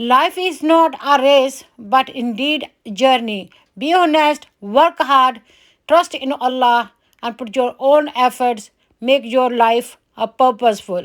Life is not a race, but indeed a journey. Be honest, work hard, trust in Allah, and put your own efforts. Make your life a purposeful.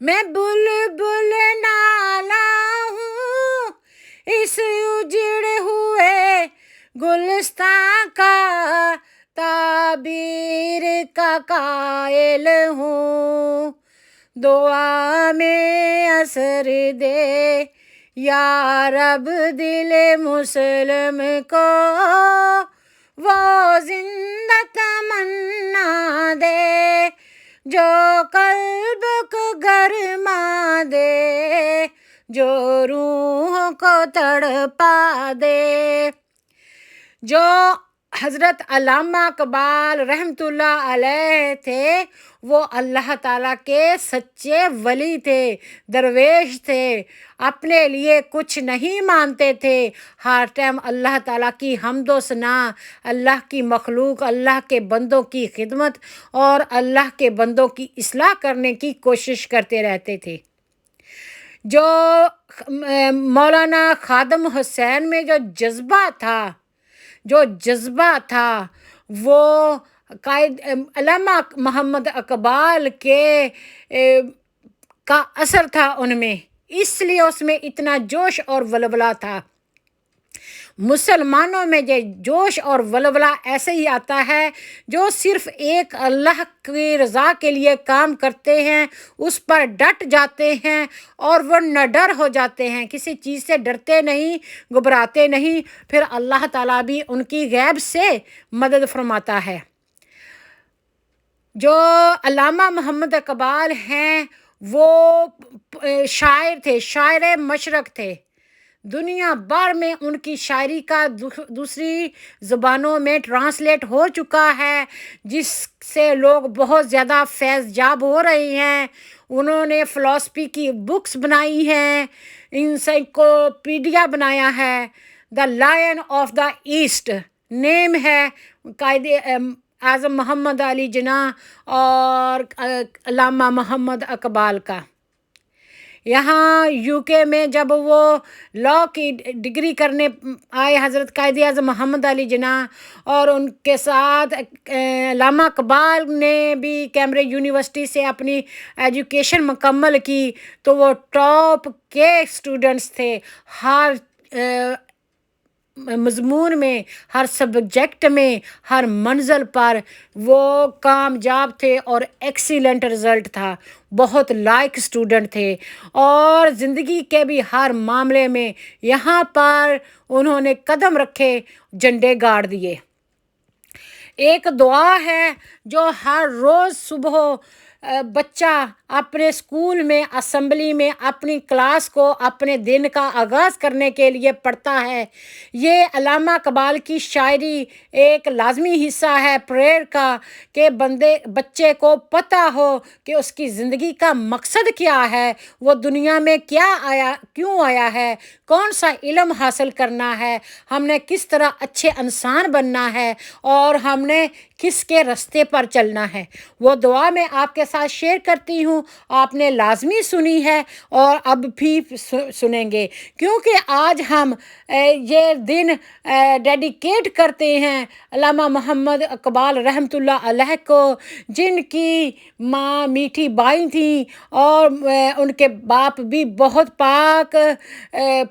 میں بلبل نالا ہوں اس اجڑے ہوئے گلستان کا، تعبیر کا قائل ہوں، دعا میں اثر دے یا رب دل مسلم کو، وہ زندہ تمنا دے جو قلب کو گرما دے، جو روح کو تڑپا دے۔ جو حضرت علامہ اقبال رحمۃ اللہ علیہ تھے وہ اللہ تعالیٰ کے سچے ولی تھے، درویش تھے، اپنے لیے کچھ نہیں مانتے تھے، ہر ٹائم اللہ تعالیٰ کی حمد و ثنا، اللہ کی مخلوق، اللہ کے بندوں کی خدمت اور اللہ کے بندوں کی اصلاح کرنے کی کوشش کرتے رہتے تھے۔ جو مولانا خادم حسین میں جو جذبہ تھا وہ قائد علامہ محمد اقبال کے کا اثر تھا ان میں، اس لیے اس میں اتنا جوش اور ولولہ تھا۔ مسلمانوں میں یہ جوش اور ولولہ ایسے ہی آتا ہے جو صرف ایک اللہ کی رضا کے لیے کام کرتے ہیں، اس پر ڈٹ جاتے ہیں اور وہ نڈر ہو جاتے ہیں، کسی چیز سے ڈرتے نہیں، گھبراتے نہیں، پھر اللہ تعالیٰ بھی ان کی غیب سے مدد فرماتا ہے۔ جو علامہ محمد اقبال ہیں وہ شاعر تھے، شاعر مشرق تھے، دنیا بھر میں ان کی شاعری کا دوسری زبانوں میں ٹرانسلیٹ ہو چکا ہے، جس سے لوگ بہت زیادہ فیض یاب ہو رہے ہیں۔ انہوں نے فلسفی کی بکس بنائی ہیں، انسائکلوپیڈیا بنایا ہے، the lion of the east name ہے قائد اعظم محمد علی جناح اور علامہ محمد اقبال کا۔ یہاں یو کے میں جب وہ لاء کی ڈگری کرنے آئے حضرت قائد اعظم محمد علی جناح اور ان کے ساتھ علامہ اقبال نے بھی کیمبرج یونیورسٹی سے اپنی ایجوکیشن مکمل کی، تو وہ ٹاپ کے اسٹوڈنٹس تھے، ہر مضمون میں، ہر سبجیکٹ میں، ہر منزل پر وہ کامیاب تھے اور ایکسیلنٹ رزلٹ تھا، بہت لائق اسٹوڈنٹ تھے، اور زندگی کے بھی ہر معاملے میں یہاں پر انہوں نے قدم رکھے، جھنڈے گاڑ دیے۔ ایک دعا ہے جو ہر روز صبح بچہ اپنے اسکول میں، اسمبلی میں اپنی کلاس کو اپنے دن کا آغاز کرنے کے لیے پڑھتا ہے۔ یہ علامہ اقبال کی شاعری ایک لازمی حصہ ہے پریئر کا، کہ بچے کو پتہ ہو کہ اس کی زندگی کا مقصد کیا ہے، وہ دنیا میں کیوں آیا ہے، کون سا علم حاصل کرنا ہے، ہم نے کس طرح اچھے انسان بننا ہے، اور ہم نے کس کے راستے پر چلنا ہے۔ وہ دعا میں آپ کے ساتھ شیئر کرتی ہوں، آپ نے لازمی سنی ہے اور اب بھی سنیں گے، کیونکہ آج ہم یہ دن ڈیڈیکیٹ کرتے ہیں علامہ محمد اقبال رحمۃ اللہ علیہ کو، جن کی ماں میٹھی بائی تھیں اور ان کے باپ بھی بہت پاک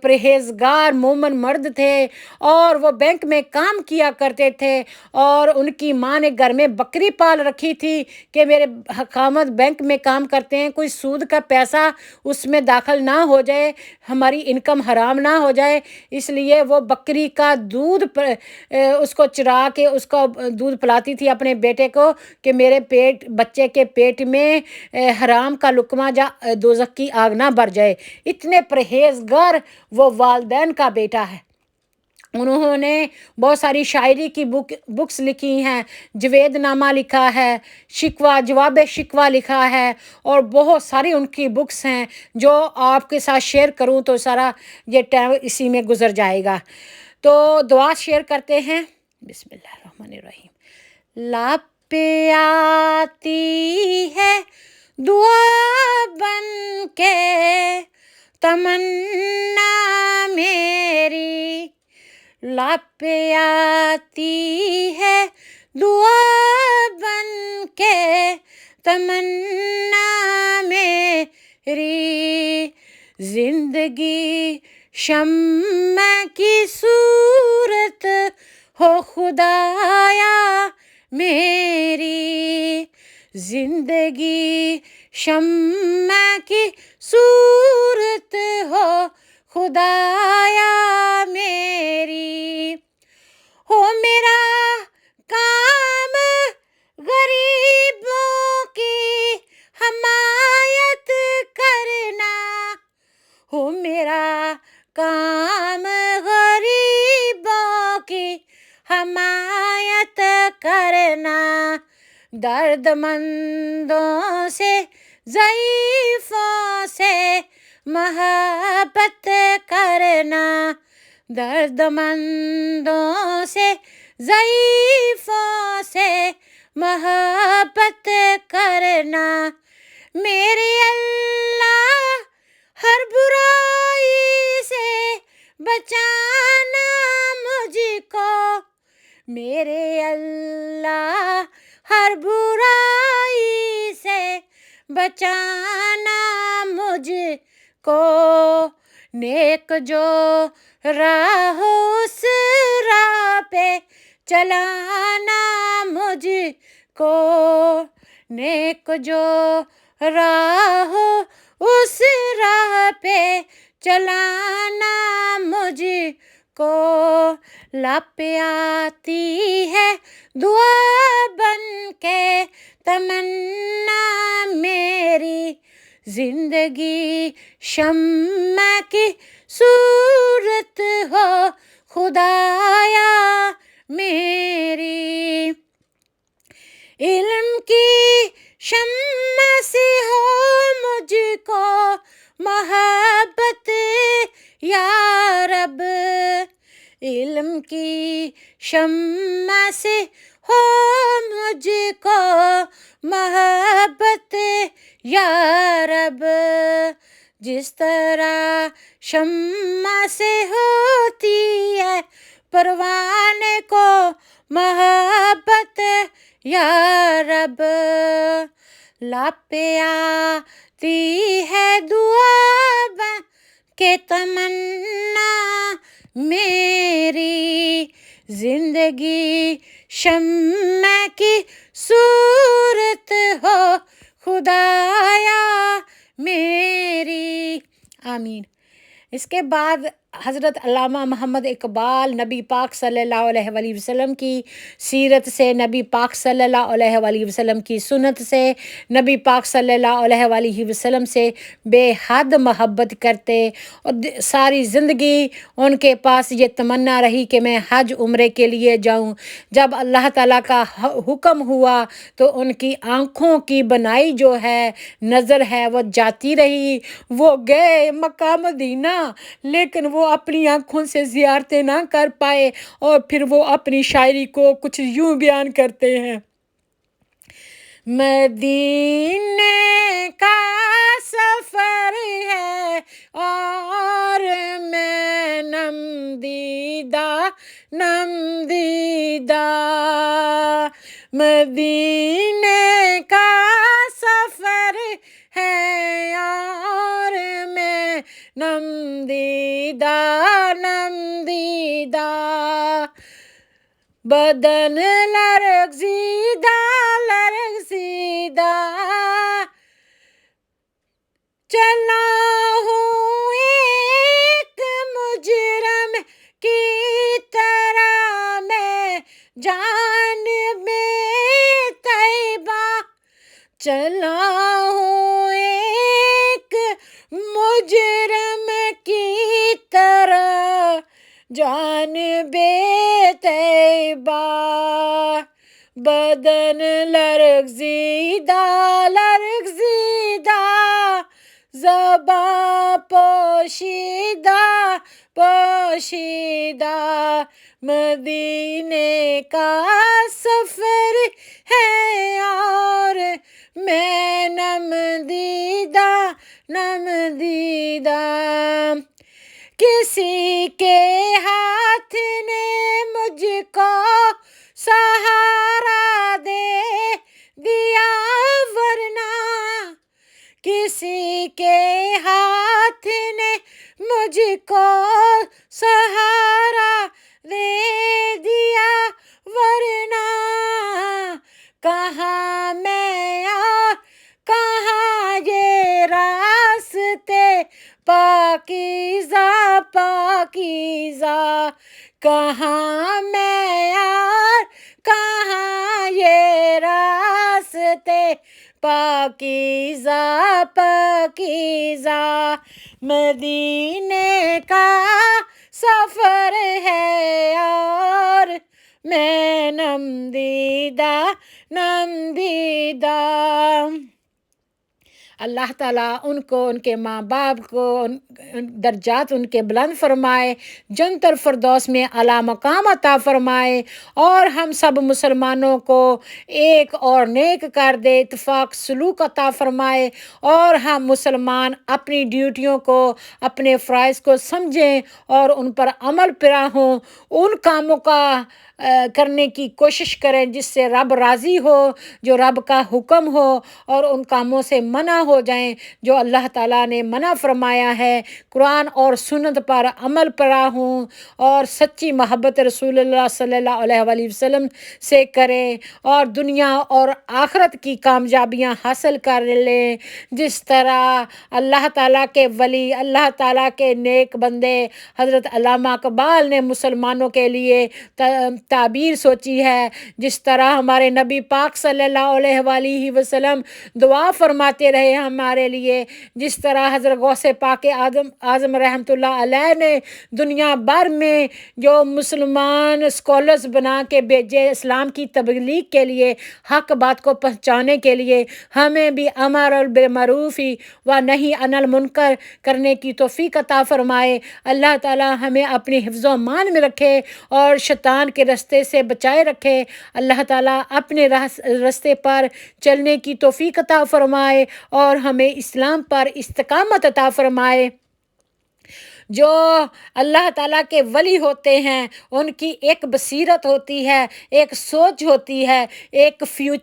پرہیزگار مومن مرد تھے، اور وہ بینک میں کام کیا کرتے تھے، اور ان کی ماں نے گھر میں بکری پال رکھی تھی کہ میرے حکامت بینک میں کام کرتے ہیں، کوئی سود کا پیسہ اس میں داخل نہ ہو جائے، ہماری انکم حرام نہ ہو جائے، اس لیے وہ بکری کا دودھ اس کو چرا کے اس کو دودھ پلاتی تھی اپنے بیٹے کو، کہ میرے بچے کے پیٹ میں حرام کا لقمہ دوزخ کی آگ نہ بھر جائے۔ اتنے پرہیزگار وہ والدین کا بیٹا ہے۔ انہوں نے بہت ساری شاعری کی بکس لکھی ہیں، جوید نامہ لکھا ہے، جواب شکوہ لکھا ہے، اور بہت ساری ان کی بکس ہیں جو آپ کے ساتھ شیئر کروں تو سارا یہ ٹائم اسی میں گزر جائے گا۔ تو دعا شیئر کرتے ہیں۔ بسم اللہ الرحمن الرحیم۔ لب پہ آتی ہے دعا بن کے تمنا میری، لب پہ آتی ہے دعا بن کے تمنا زندگی شمع کی صورت ہو خدایا میری، زندگی شمع کی صورت ہو خدایا میری، ہو میرا کام غریبوں کی حمایت کرنا، ہو میرا کام غریبوں کی حمایت کرنا، درد مندوں سے ضعیفوں سے محبت کرنا، درد مندوں سے ضعیفوں سے محبت کرنا، میرے اللہ ہر برائی سے بچانا مجھ کو، میرے اللہ ہر برائی سے بچانا مجھ کو، نیک جو راہ اس راہ پہ چلانا مجھ کو، نیک جو راہ اس راہ پہ چلانا مجھ کو، لب پہ آتی ہے دعا بن کے تمنا میری، زندگی شمع کی صورت ہو خدایا میری، علم کی شمع سے ہو مجھ کو محبت یا رب، علم کی شمع سے ہو مجھ کو محبت یا رب، جس طرح شمع سے ہوتی ہے پروانے کو محبت یا رب، لب پہ آتی ہے دعا بن کے تمنا میری، زندگی شمع کی صورت ہو خدایا میری، آمین۔ اس کے بعد حضرت علامہ محمد اقبال نبی پاک صلی اللہ علیہ وآلہ وسلم کی سیرت سے، نبی پاک صلی اللہ علیہ وآلہ وسلم کی سنت سے، نبی پاک صلی اللہ علیہ وآلہ وسلم سے بے حد محبت کرتے، اور ساری زندگی ان کے پاس یہ تمنا رہی کہ میں حج عمرے کے لیے جاؤں۔ جب اللہ تعالیٰ کا حکم ہوا تو ان کی آنکھوں کی بنائی جو ہے، نظر ہے، وہ جاتی رہی، وہ گئے مکہ مدینہ، لیکن وہ اپنی آنکھوں سے زیارتیں نہ کر پائے، اور پھر وہ اپنی شاعری کو کچھ یوں بیان کرتے ہیں: مدینے کا سفر ہے اور میں نم دیدہ، مدینے کا سفر ہے اور میں نم دیدہ، بدن لرزیدہ چلا ہوں ایک مجرم کی طرح میں جانب طیبہ، چلا ہوں ایک مجرم کی طرح جانب طیبہ، بدن لرزیدہ زباں پوشیدہ، مدینے کا سفر ہے اور میں نم دیدہ، کسی کے ہاتھ نے مجھ کو سہارا دے دیا ورنہ کسی کے ہاتھ نے مجھ کو سہارا دے دیا، ورنہ کہاں میں اور کہاں یہ راستے پاکیزہ پاکیزہ، کہاں میں اور کہاں یہ راستے پاکیزہ پاکیزہ، مدینے کا سفر ہے اور میں نم دیدہ نم دیدہ۔ اللہ تعالیٰ ان کو، ان کے ماں باپ کو درجات ان کے بلند فرمائے، جنت الفردوس میں اعلیٰ مقام عطا فرمائے، اور ہم سب مسلمانوں کو ایک اور نیک کر دے، اتفاق سلوک عطا فرمائے، اور ہم مسلمان اپنی ڈیوٹیوں کو، اپنے فرائض کو سمجھیں اور ان پر عمل پیرا ہوں، ان کاموں کا کرنے کی کوشش کریں جس سے رب راضی ہو، جو رب کا حکم ہو، اور ان کاموں سے منع ہو جائیں جو اللہ تعالیٰ نے منع فرمایا ہے۔ قرآن اور سنت پر عمل پیرا ہوں اور سچی محبت رسول اللہ صلی اللہ علیہ وآلہ وسلم سے کریں، اور دنیا اور آخرت کی کامیابیاں حاصل کر لیں، جس طرح اللہ تعالیٰ کے ولی، اللہ تعالیٰ کے نیک بندے حضرت علامہ اقبال نے مسلمانوں کے لیے تعبیر سوچی ہے، جس طرح ہمارے نبی پاک صلی اللہ علیہ وآلہ وسلم دعا فرماتے رہے ہمارے لیے، جس طرح حضرت غوث پاک اعظم رحمۃ اللہ علیہ نے دنیا بھر میں جو مسلمان اسکالرز بنا کے بھیجے اسلام کی تبلیغ کے لیے، حق بات کو پہنچانے کے لیے، ہمیں بھی امر بالمعروف و نہی عن المنکر کرنے کی توفیق عطا فرمائے۔ اللہ تعالیٰ ہمیں اپنی حفظ و امان میں رکھے اور شیطان کے رستے سے بچائے رکھے۔ اللہ تعالیٰ اپنے رستے پر چلنے کی توفیق عطا فرمائے اور ہمیں اسلام پر استقامت عطا فرمائے۔ جو اللہ تعالیٰ کے ولی ہوتے ہیں ان کی ایک بصیرت ہوتی ہے، ایک سوچ ہوتی ہے، ایک فیوچر